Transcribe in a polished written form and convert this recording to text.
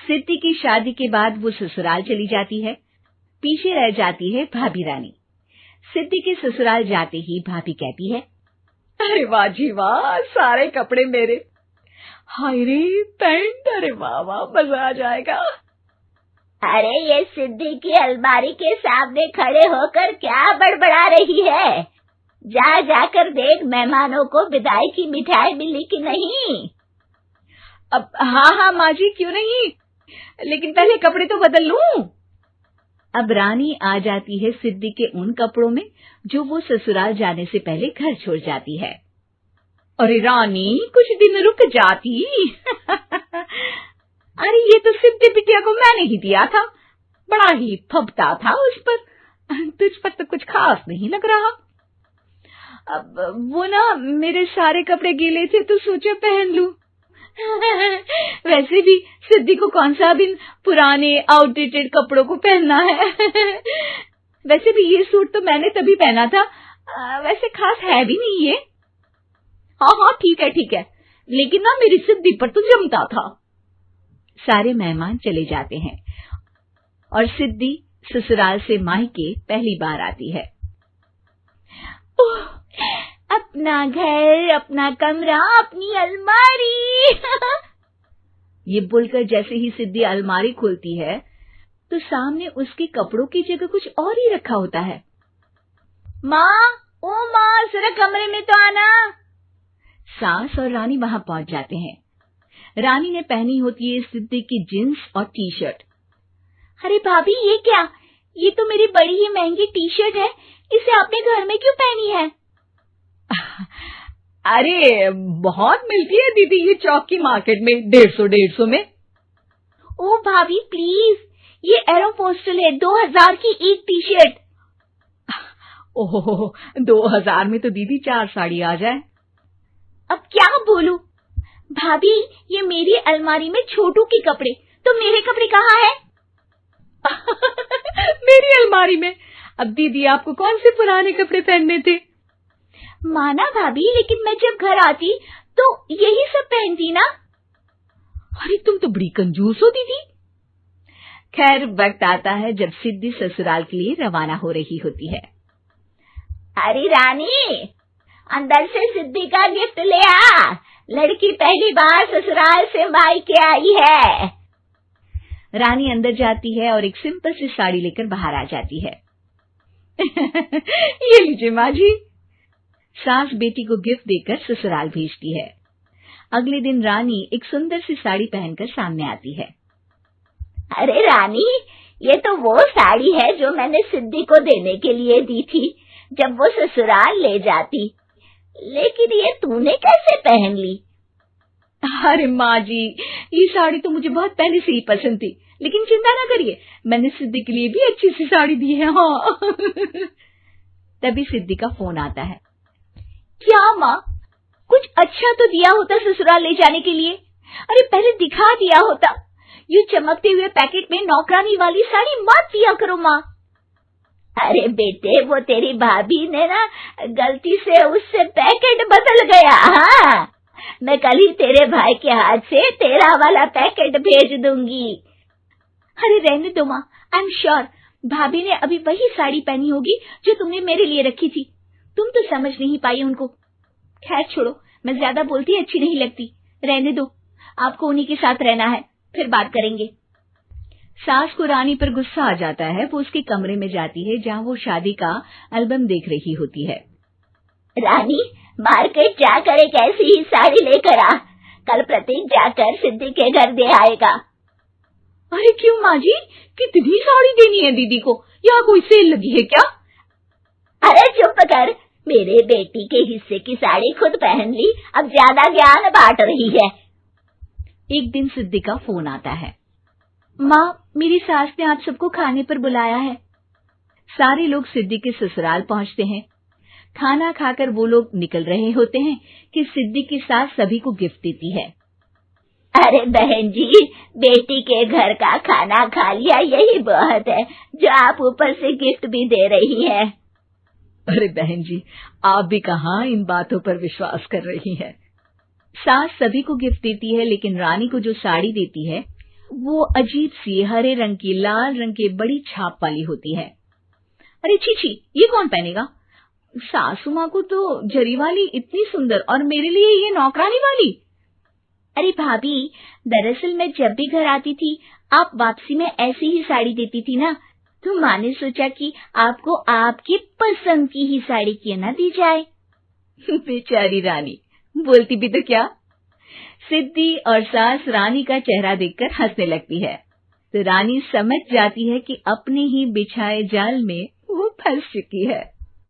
सिद्धि की शादी के बाद वो ससुराल चली जाती है। पीछे रह जाती है भाभी रानी। सिद्धि के ससुराल जाते ही भाभी कहती है, अरे वाह जी वाह, सारे कपड़े मेरे। हाय रे पैंट, अरे वाह वाह, मजा आ जाएगा। अरे ये सिद्धि की अलमारी के सामने खड़े होकर क्या बड़बड़ा रही है? जाकर देख मेहमानों को विदाई की मिठाई मिली कि नहीं। अब हाँ माँ जी, क्यों नहीं, लेकिन पहले कपड़े तो बदल लूं। अब रानी आ जाती है सिद्धि के उन कपड़ों में जो वो ससुराल जाने से पहले घर छोड़ जाती है। अरे रानी, कुछ दिन रुक जाती। अरे ये तो सिद्धि बिटिया को मैंने ही दिया था, बड़ा ही फबता था उस पर, तुझ पर तो कुछ खास नहीं लग रहा। अब वो ना मेरे सारे कपड़े गीले थे तो सोचा पहन लूं। वैसे भी सिद्धि को कौन सा दिन पुराने आउटडेटेड कपड़ों को पहनना है। वैसे भी ये सूट तो मैंने तभी पहना था, वैसे खास है भी नहीं ये। हाँ ठीक है, लेकिन ना मेरी सिद्धि पर तो जमता था। सारे मेहमान चले जाते हैं और सिद्धि ससुराल से मायके पहली बार आती है। अपना घर, अपना कमरा, अपनी अलमारी। ये बोलकर जैसे ही सिद्धि अलमारी खोलती है तो सामने उसके कपड़ों की जगह कुछ और ही रखा होता है। माँ, जरा कमरे में तो आना। सास और रानी वहां पहुंच जाते हैं। रानी ने पहनी होती है सिद्धि की जींस और टी शर्ट। अरे भाभी, ये क्या? ये तो मेरी बड़ी ही महंगी टी शर्ट है, इसे आपने घर में क्यों पहनी है? अरे बहुत मिलती है दीदी ये चौक की मार्केट में, 150 में। ओ भाभी प्लीज, ये एरोपोस्टल है, 2000 की एक टी शर्ट। ओहो, 2000 में तो दीदी 4 साड़ी आ जाए। अब क्या बोलूं? भाभी, ये मेरी अलमारी में छोटू के कपड़े, तो मेरे कपड़े कहाँ हैं? मेरी अलमारी में? अब दीदी आपको कौन से पुराने कपड़े पहनने थे? माना भाभी, लेकिन मैं जब घर आती तो यही सब पहनती ना। अरे तुम तो बड़ी कंजूस हो दीदी। खैर, वक्त आता है जब सिद्धि ससुराल के लिए रवाना हो रही होती है। अरे रानी, अंदर से सिद्धि का गिफ्ट ले आ, लड़की पहली बार ससुराल से मायके आई है। रानी अंदर जाती है और एक सिंपल सी साड़ी लेकर बाहर आ जाती है। ये लीजिए माँ जी। सास बेटी को गिफ्ट देकर ससुराल भेजती है। अगले दिन रानी एक सुंदर सी साड़ी पहनकर सामने आती है। अरे रानी, ये तो वो साड़ी है जो मैंने सिद्धि को देने के लिए दी थी जब वो ससुराल ले जाती, लेकिन ये तूने कैसे पहन ली? अरे माँ जी, ये साड़ी तो मुझे बहुत पहले से ही पसंद थी, लेकिन चिंता ना करिए, मैंने सिद्धि के लिए भी अच्छी सी साड़ी दी है। हाँ। तभी सिद्धि का फोन आता है। क्या माँ, कुछ अच्छा तो दिया होता ससुराल ले जाने के लिए। अरे पहले दिखा दिया होता। यूं चमकते हुए पैकेट में नौकरानी वाली साड़ी मत दिया करो माँ। अरे बेटे, वो तेरी भाभी ने ना गलती से उससे पैकेट बदल गया। हाँ, मैं कल ही तेरे भाई के हाथ से तेरा वाला पैकेट भेज दूंगी। अरे रहने दो माँ, आई एम श्योर भाभी ने अभी वही साड़ी पहनी होगी जो तुमने मेरे लिए रखी थी। तुम तो समझ नहीं पाई उनको। खैर छोड़ो, मैं ज्यादा बोलती अच्छी नहीं लगती, रहने दो, आपको उन्हीं के साथ रहना है, फिर बात करेंगे। सास को रानी पर गुस्सा आ जाता है। वो उसके कमरे में जाती है जहाँ वो शादी का एल्बम देख रही होती है। रानी, मार्केट जाकर एक ऐसी ही साड़ी लेकर आ, कल प्रतीक जाकर सिद्धि के घर दे आएगा। अरे क्यों माँ जी, कितनी साड़ी देनी है दीदी को? यहाँ कोई सेल लगी है क्या? अरे चुप कर, मेरे बेटी के हिस्से की साड़ी खुद पहन ली, अब ज्यादा ज्ञान बांट रही है। एक दिन सिद्धि का फोन आता है। माँ, मेरी सास ने आप सबको खाने पर बुलाया है। सारे लोग सिद्धि के ससुराल पहुंचते हैं। खाना खाकर वो लोग निकल रहे होते हैं कि सिद्धि की सास सभी को गिफ्ट देती है। अरे बहन जी, बेटी के घर का खाना खा लिया, यही बहुत है जो आप ऊपर से गिफ्ट भी दे रही है। अरे बहन जी, आप भी कहाँ इन बातों पर विश्वास कर रही हैं। सास सभी को गिफ्ट देती है, लेकिन रानी को जो साड़ी देती है वो अजीब सी हरे रंग की लाल रंग की बड़ी छाप वाली होती है। अरे छी, ये कौन पहनेगा? सासू माँ को तो जरी वाली इतनी सुंदर और मेरे लिए ये नौकरानी वाली। अरे भाभी, दरअसल मैं जब भी घर आती थी आप वापसी में ऐसी ही साड़ी देती थी ना, तो माँ ने सोचा कि आपको आपकी पसंद की ही साड़ी क्यों ना दी जाए। बेचारी रानी, बोलती भी तो क्या। सिद्धि और सास रानी का चेहरा देखकर हंसने लगती है, तो रानी समझ जाती है कि अपने ही बिछाए जाल में वो फंस चुकी है।